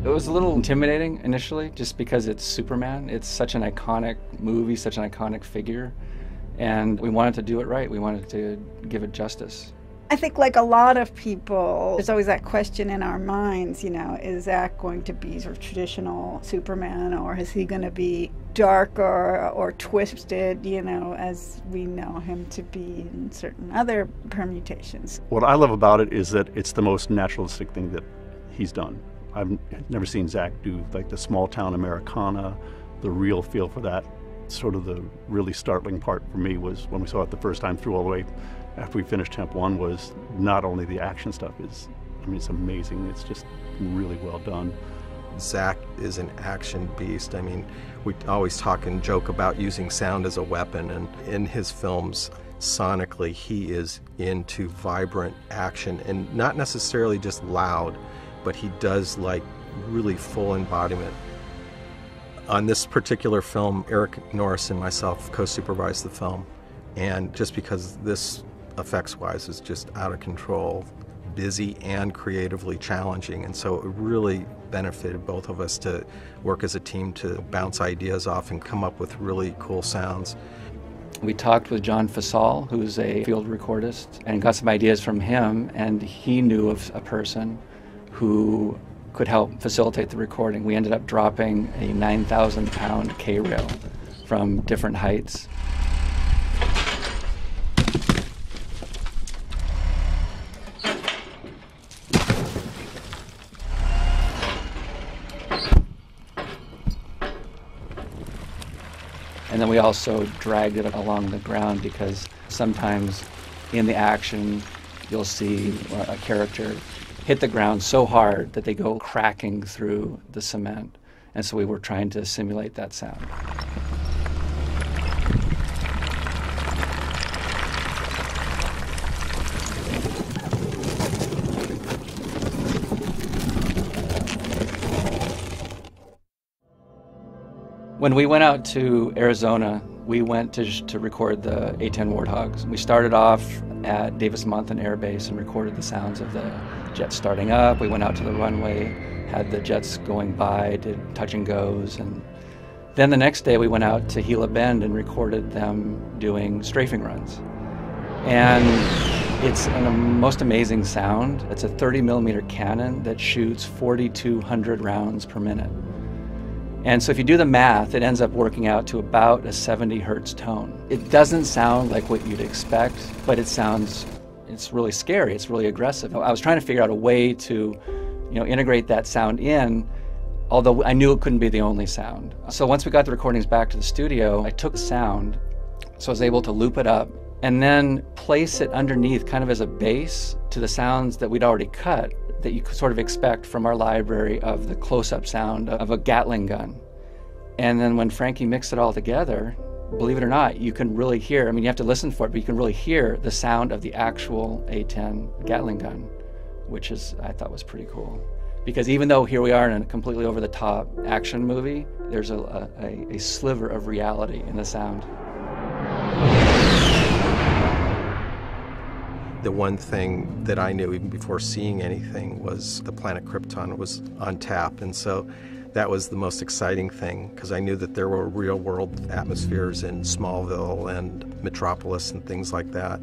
It was a little intimidating initially, just because it's Superman. It's such an iconic movie, such an iconic figure, and we wanted to do it right. We wanted to give it justice. I think like a lot of people, there's always that question in our minds, is Zach going to be sort of traditional Superman, or is he going to be darker or twisted, as we know him to be in certain other permutations. What I love about it is that it's the most naturalistic thing that he's done. I've never seen Zach do like the small town Americana, the real feel for that. Sort of the really startling part for me was when we saw it the first time through all the way after we finished Temp 1 was not only the action stuff it's amazing. It's just really well done. Zach is an action beast. We always talk and joke about using sound as a weapon, and in his films, sonically, he is into vibrant action, and not necessarily just loud, but he does like really full embodiment. On this particular film, Eric Norris and myself co-supervised the film, and just because this effects-wise is just out of control, busy and creatively challenging, and so it really benefited both of us to work as a team to bounce ideas off and come up with really cool sounds. We talked with John Fasal, who's a field recordist, and got some ideas from him, and he knew of a person who could help facilitate the recording. We ended up dropping a 9,000-pound K-rail from different heights. And then we also dragged it along the ground because sometimes in the action you'll see a character hit the ground so hard that they go cracking through the cement. And so we were trying to simulate that sound. When we went out to Arizona, we went to record the A-10 Warthogs. We started off at Davis-Monthan Air Base and recorded the sounds of the jets starting up. We went out to the runway, had the jets going by, did touch and goes, and then the next day we went out to Gila Bend and recorded them doing strafing runs. And it's a most amazing sound. It's a 30-millimeter cannon that shoots 4,200 rounds per minute. And so if you do the math, it ends up working out to about a 70 hertz tone. It doesn't sound like what you'd expect, but it's really scary, it's really aggressive. I was trying to figure out a way to, integrate that sound in, although I knew it couldn't be the only sound. So once we got the recordings back to the studio, I took the sound, so I was able to loop it up, and then place it underneath kind of as a base to the sounds that we'd already cut, that you could sort of expect from our library of the close-up sound of a Gatling gun. And then when Frankie mixed it all together, believe it or not, you can really hear, you have to listen for it, but you can really hear the sound of the actual A-10 Gatling gun, which I thought was pretty cool. Because even though here we are in a completely over-the-top action movie, there's a sliver of reality in the sound. The one thing that I knew even before seeing anything was the planet Krypton was on tap, and so that was the most exciting thing, because I knew that there were real-world atmospheres in Smallville and Metropolis and things like that.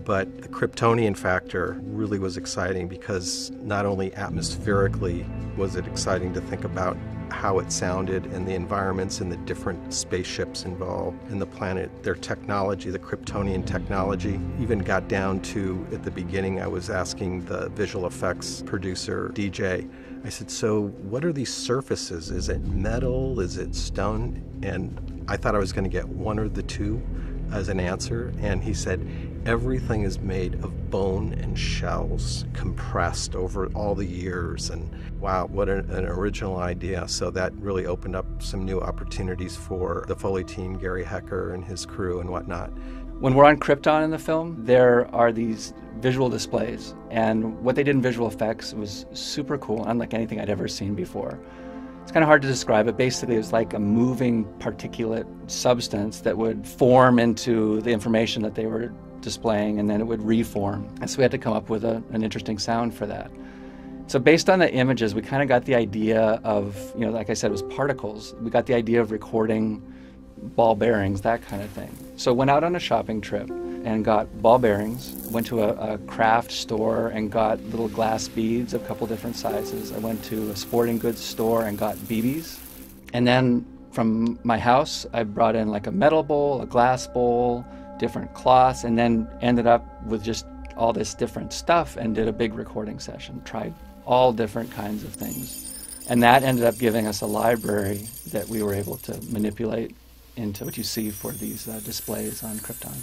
But the Kryptonian factor really was exciting, because not only atmospherically was it exciting to think about how it sounded and the environments and the different spaceships involved in the planet, their technology, the Kryptonian technology, even got down to, at the beginning, I was asking the visual effects producer, DJ, I said, so what are these surfaces? Is it metal? Is it stone? And I thought I was going to get one or the two as an answer, and he said, everything is made of bone and shells compressed over all the years. And wow, what an original idea. So that really opened up some new opportunities for the Foley team, Gary Hecker and his crew and whatnot. When we're on Krypton in the film, there are these visual displays, and what they did in visual effects was super cool, unlike anything I'd ever seen before. It's kind of hard to describe, but basically it was like a moving particulate substance that would form into the information that they were displaying, and then it would reform. And so we had to come up with an interesting sound for that. So based on the images, we kind of got the idea of, like I said, it was particles. We got the idea of recording ball bearings, that kind of thing. So went out on a shopping trip and got ball bearings, went to a craft store and got little glass beads, a couple different sizes. I went to a sporting goods store and got BBs. And then from my house, I brought in like a metal bowl, a glass bowl, different cloths, and then ended up with just all this different stuff and did a big recording session, tried all different kinds of things. And that ended up giving us a library that we were able to manipulate into what you see for these displays on Krypton.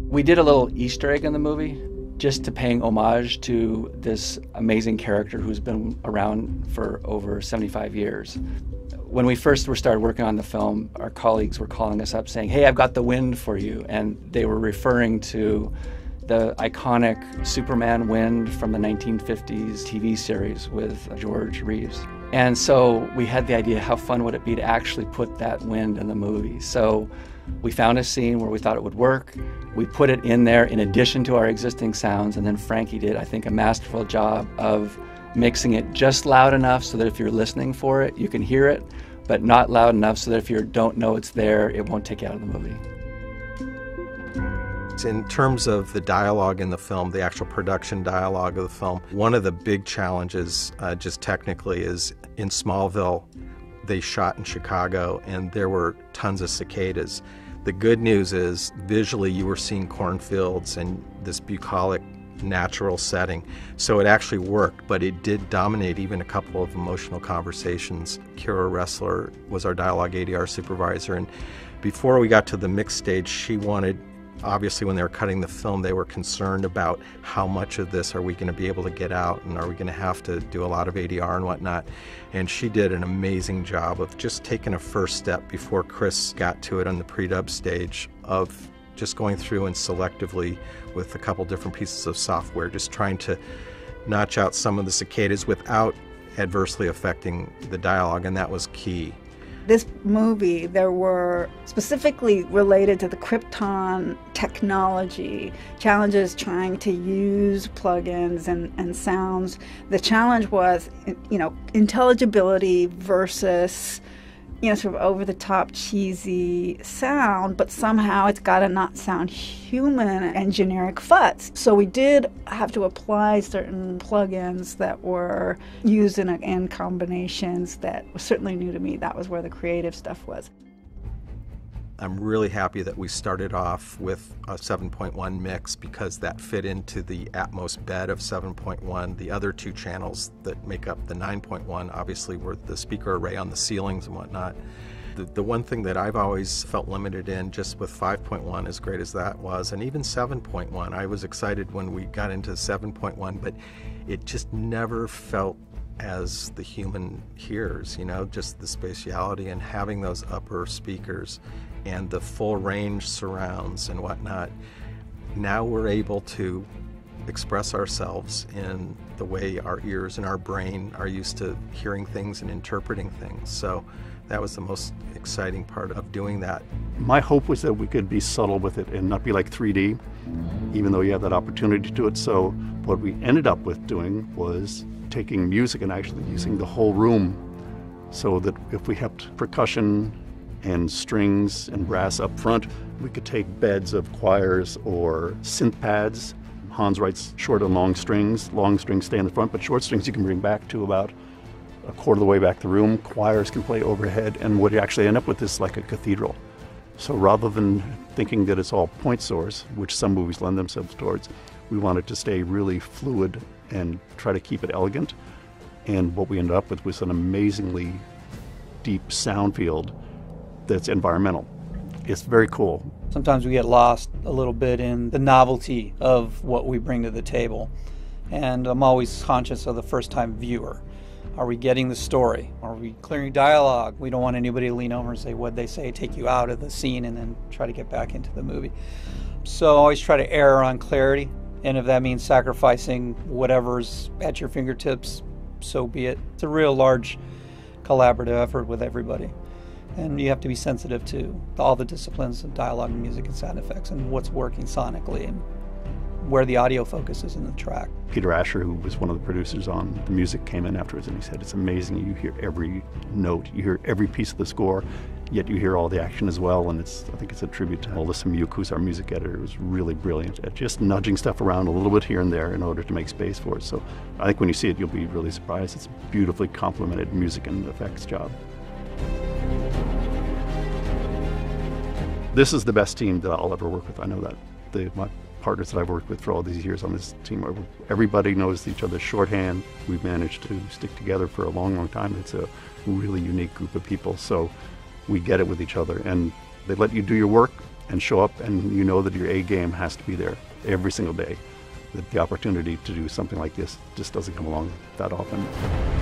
We did a little Easter egg in the movie, just to paying homage to this amazing character who's been around for over 75 years. When we first started working on the film, our colleagues were calling us up saying, "Hey, I've got the wind for you," and they were referring to the iconic Superman wind from the 1950s TV series with George Reeves. And so we had the idea, how fun would it be to actually put that wind in the movie? So we found a scene where we thought it would work. We put it in there in addition to our existing sounds, and then Frankie did, I think, a masterful job of mixing it just loud enough so that if you're listening for it, you can hear it, but not loud enough so that if you don't know it's there, it won't take you out of the movie. In terms of the dialogue in the film, the actual production dialogue of the film, one of the big challenges, just technically, is in Smallville, they shot in Chicago and there were tons of cicadas. The good news is visually you were seeing cornfields and this bucolic natural setting, so it actually worked, but it did dominate even a couple of emotional conversations. Kira Ressler was our dialogue ADR supervisor, and before we got to the mix stage, she wanted, obviously when they were cutting the film, they were concerned about how much of this are we going to be able to get out, and are we going to have to do a lot of ADR and whatnot. And she did an amazing job of just taking a first step before Chris got to it on the pre-dub stage, of just going through and selectively with a couple different pieces of software, just trying to notch out some of the cicadas without adversely affecting the dialogue, and that was key. This movie, there were, specifically related to the Krypton technology, challenges trying to use plugins and sounds. The challenge was, intelligibility versus, sort of over-the-top cheesy sound, but somehow it's got to not sound human and generic futz. So we did have to apply certain plugins that were used in combinations that was certainly new to me. That was where the creative stuff was. I'm really happy that we started off with a 7.1 mix, because that fit into the Atmos bed of 7.1. The other two channels that make up the 9.1 obviously were the speaker array on the ceilings and whatnot. The one thing that I've always felt limited in, just with 5.1, as great as that was, and even 7.1, I was excited when we got into 7.1, but it just never felt as the human hears, just the spatiality and having those upper speakers and the full range surrounds and whatnot. Now we're able to express ourselves in the way our ears and our brain are used to hearing things and interpreting things. So that was the most exciting part of doing that. My hope was that we could be subtle with it and not be like 3D, even though you have that opportunity to do it. So what we ended up with doing was taking music and actually using the whole room, so that if we had percussion and strings and brass up front, we could take beds of choirs or synth pads. Hans writes short and long strings. Long strings stay in the front, but short strings you can bring back to about a quarter of the way back the room. Choirs can play overhead, and what you actually end up with is like a cathedral. So rather than thinking that it's all point source, which some movies lend themselves towards, we wanted to stay really fluid and try to keep it elegant. And what we ended up with was an amazingly deep sound field that's environmental. It's very cool. Sometimes we get lost a little bit in the novelty of what we bring to the table. And I'm always conscious of the first-time viewer. Are we getting the story? Are we clearing dialogue? We don't want anybody to lean over and say, what'd they say, take you out of the scene and then try to get back into the movie. So I always try to err on clarity. And if that means sacrificing whatever's at your fingertips, so be it. It's a real large collaborative effort with everybody. And you have to be sensitive to all the disciplines of dialogue and music and sound effects and what's working sonically and where the audio focuses in the track. Peter Asher, who was one of the producers on the music, came in afterwards and he said, it's amazing. You hear every note, you hear every piece of the score, yet you hear all the action as well. And I think it's a tribute to Alyssa Muke, who's our music editor. It was really brilliant at just nudging stuff around a little bit here and there in order to make space for it. So I think when you see it, you'll be really surprised. It's a beautifully complemented music and effects job. This is the best team that I'll ever work with. I know that. My partners that I've worked with for all these years on this team, everybody knows each other's shorthand. We've managed to stick together for a long, long time. It's a really unique group of people, so we get it with each other. And they let you do your work and show up, and you know that your A game has to be there every single day. That the opportunity to do something like this just doesn't come along that often.